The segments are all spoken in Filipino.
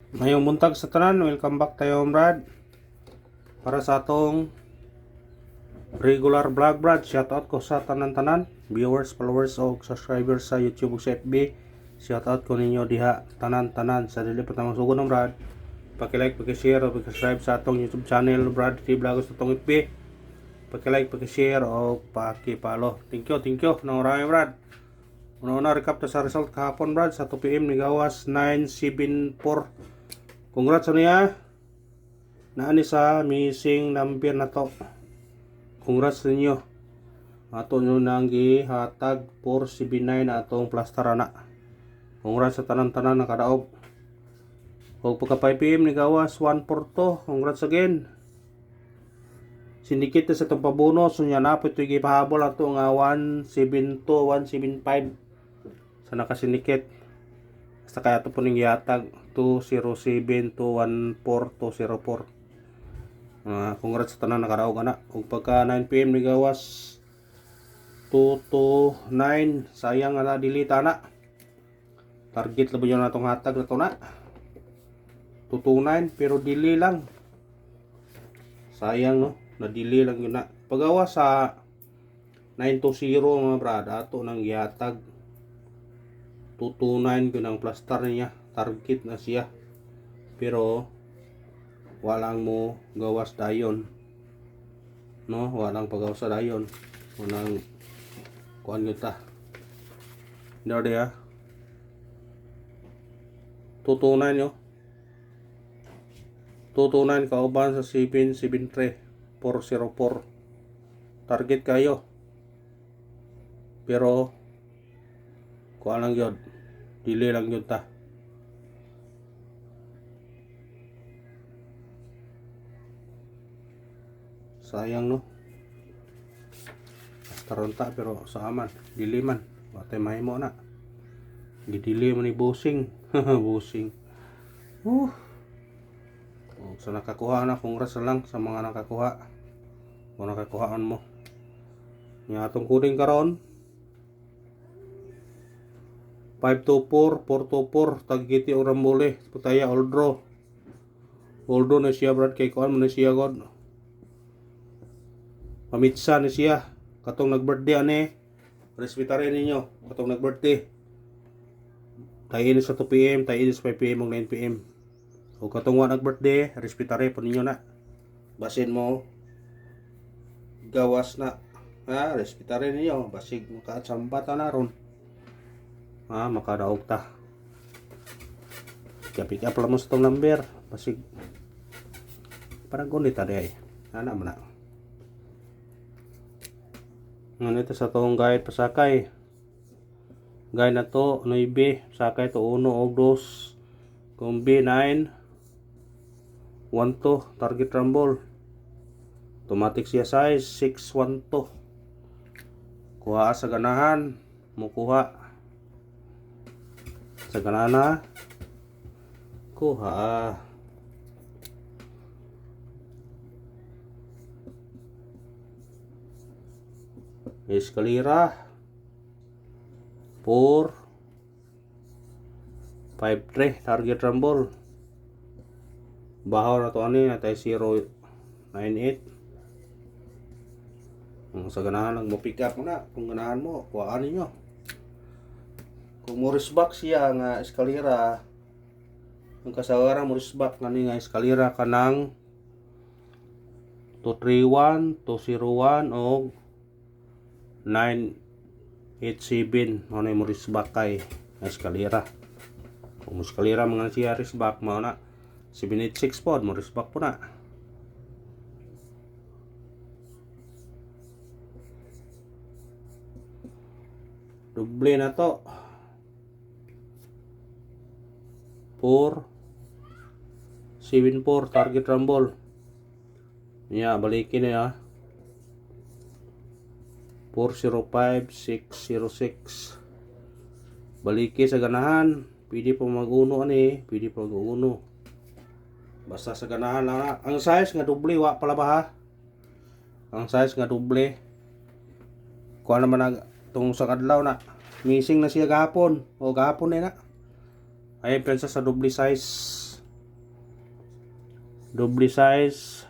Mayong buntag sa tanan, welcome back tayo Brad. Para sa atong regular vlog Brad, shoutout ko sa tanan-tanan, viewers, followers o subscribers sa YouTube ug sa FB. Shoutout ko ninyo diha tanan-tanan sa dili pa ta masugon ng Brad. Paki-like, paki-share o paki-subscribe sa atong YouTube channel Brad TV Vlogs sa atong FB. Paki-like, paki-share o paki-follow. Thank you nang marami Brad. Una-una recap ta sa result kahapon Brad sa 2 PM ni gawas 974. Congrats sa niya. Naani sa missing number na to. Congrats sa inyo. Ato nyo nang gihatag 479 atong plaster na. Congrats sa tanan-tanan na kadaog. Kung pagka 5 PM ni gawas 142. Congrats again. Sindikit sa itong pabonus. Sunya na po ito gipahabol ato nga 172, 175 sa nakasindikit. Basta kaya ito po ning gihatag 207 to 14204. Congrats sa tanan nakaraog ana. Kung pagka 9 PM ni gawas 229, sayang na dilita na. Target labo yun natong hatag na to na 229 pero dili lang. Sayang no, na-delay lang yun na. Pagawa sa 920 mga brad, ato nang gihatag 229 yun ang plaster niya. Target na siya pero walang mo gawas dayon no, walang pagawas sa dayon, walang kuan yun ta hindi ya 229 yo 229 kauban sa 773 404 target kayo pero kuan lang yun, delay lang yun ta. Sayang no. Taronta pero sa aman, dili man. Watay may mo na. Gidili man ni busing. Busing. Sa nakakuha na, congrats lang sa mga nakakuha. Kung nakakuhaan mo. Yung atong kuning karon 524, 424, tagiti o rambole. Putaya, all draw. All draw na siya brad kay kuhan mo na siya god. Pamitsa ni siya katong nag-birthday ani, respetarin ninyo katong nag-birthday. Tayin sa 2 PM, tayin sa 5 PM ug 9 PM. O katong wa nag-birthday, respetare po ninyo na. Basin mo gawas na. Ha, respetarin ninyo basig makatsamba ta na ron. Ha, makadaog ta. Pick up lang mo sa tong number basig parang gunit ta day. Ana man na. Nganito sa tong guide pasakay. Guide na to 9, sakay to 1 og 2. Kung B9 12 target rumble. Automatic siya size 612. Kuha sa ganahan, mukuha. Sa ganana kuha. Eskalira 4 5-3 target rumble. Bahaw na to ani natay 098. Sa ganahan lang mo pick up mo na. Kung ganahan mo kuhaan ninyo. Kung mo risbak siya nga eskalira, ang kasagaran mo risbak nga nga eskalira kanang 231 201 og 987 mo na mo risbak kay eskalira. Kung mo eskalira mga siya risbak mo na 786 pod mo risbak po na. Doble na to 474 target rumble niya, balikin na ya 405606 baliki sa ganahan. Pwede po mag-uno ani, pwede po mag-uno basta sa ganahan lang na. Ang size nga doble wa pala ba ha, ang size nga doble kuha naman na itong sa kadlaw na missing na siya gahapon o gahapon na. Ay pensa sa doble size Doble size.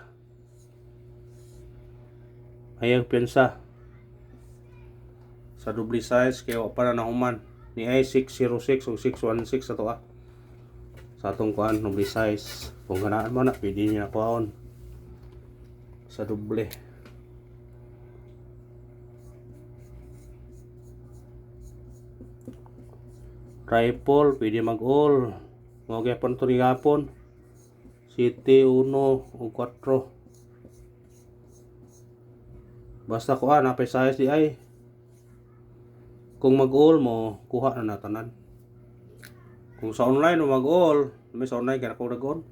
Ayaw piyansa. Sa doble size kaya wa pa na nahuman. Ni ay 606 o 616 ato sa atong kuan doble size. Kung ganaan mo na pwede niya kuhaon sa doble. Rifle pwede mag-all. Mga gyapon to ni gapon. City 1 o 4. Basta kuha na pa size di ay. Kung mag-all mo, kuha na natanan. Kung sa online mo mag-all, may sa online kaya ako nag-on.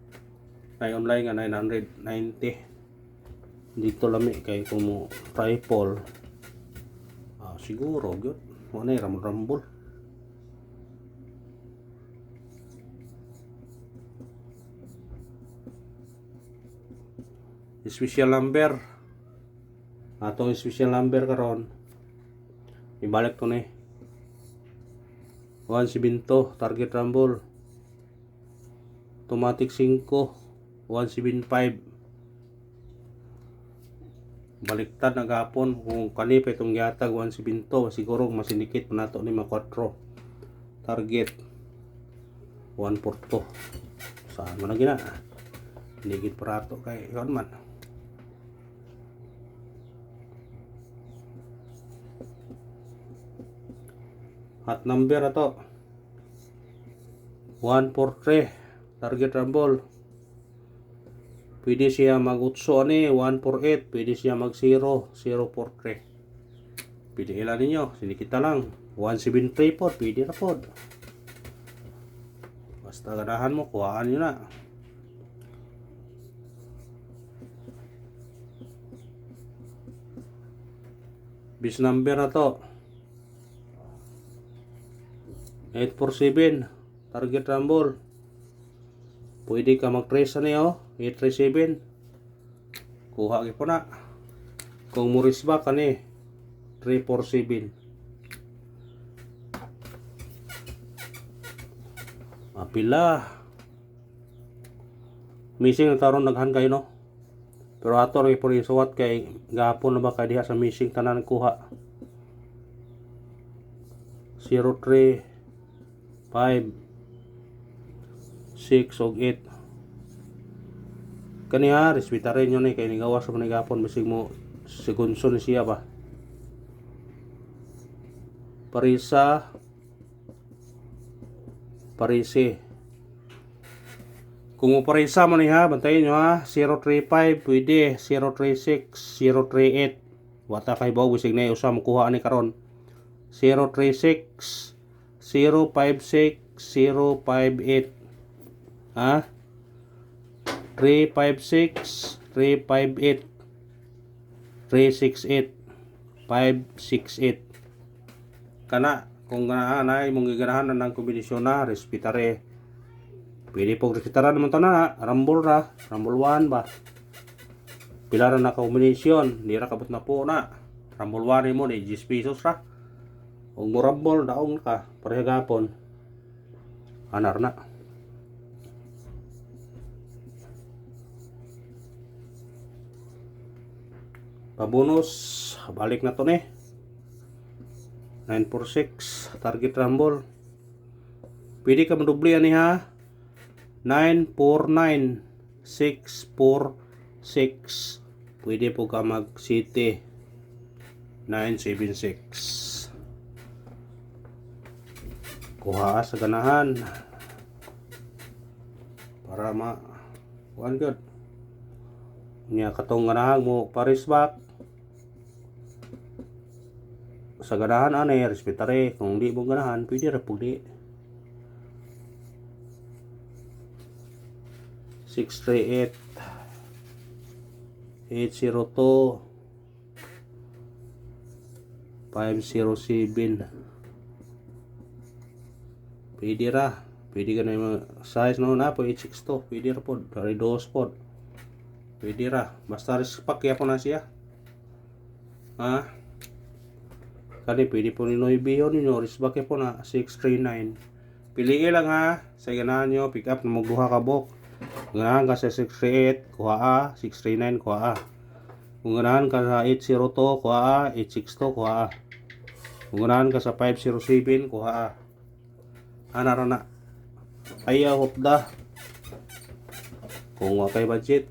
May online nga 990. Dito lami kay kung mo rifle. Siguro gyud. Wala na ramol-rambol. Special number. Atong special number karon. Ibalik to ni. 172 target rumble. Automatic 5 175. Baliktad na gapon kung kani pa itong yatag 172 siguro masindikit pa nato ni mga 4. Target 142. Saan mo na gina? Ligid parato kay yon man. Hot number na to 143 target rumble. Pwede siya mag-utso ani 148, pwede siya mag-0 043. Pwede ilan ninyo, sinikita lang 173 po, pwede na po. Basta ganahan mo, kuhaan nyo na. Bis number na to 847 target rumble. Pwede ka mag-trace niyo 837. Kuha gyud po na. Kung muris ba kani 347. Mapila. Missing na taron naghan kayo no. Pero ato rin po rin suwat kay gapon na ba kay diha sa missing tanan kuha. 03 5 6 og 8 kaniha respetarin nyo ni kay nigawas sa manigapon bisig mo segunso ni siya ba Parisi kung mo parisa mo ni ha bantayin nyo ha 035 pwede 036 038 wata kay baw bisig na usa mo kuha ni karon 036 056 058 ha 356 358 368 568 kana kung ganahan mong giganahan na ng kombinasyon na respetare pwede po respetaran naman to na rumble 1 ba pila ra na kombinasyon di ra kabot na po na rumble 1 mo ni 10 pesos ra kung mo rumble daong ka pareha gapon anar na pabonus balik na to ni 946 target rumble pwede ka madubli ani ha 949 646 pwede po ka mag city 976 kuha sa ganahan para one good niya katong ganahan mo paris back sa ganahan anay respetare kung di mo ganahan pwede ra pudi 638 802 507 pwede ra pwede ka na yung size no na po 862 pwede ra po dari 2 po pwede ra basta rispak kaya po na siya ha kani pwede po ni Noibio ninyo rispak kaya po na 639 piliin lang ha sa ganahan nyo pick up na magduha ka bok Kung ganahan ka sa 638, kuha a. 639, kuha a. Kung ganahan ka sa 802, kuha a. 862, kuha a. Kung ganahan ka sa 507, kuha a. Ana ra na. Ayaw hopda. Kung wa kay budget.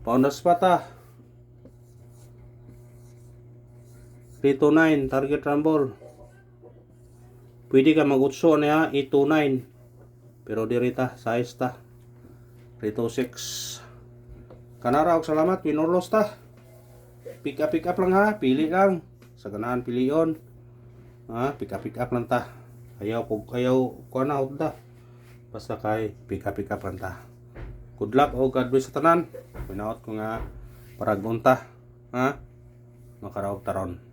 Paundas pa ta. 329 target rumble. Pwede ka mag-utso niya 829. Pero dirita size ta 326. Kanara og salamat winurlos ta. Pick up lang ha, pili lang. Sa ganahan pilion. Ha, pick up lang ta. Ayaw ko na hudda. Basta kay pick up lang ta. Good luck o God bless sa tanan. Pinaot ko nga paragunta. Ha? Makaraog taron.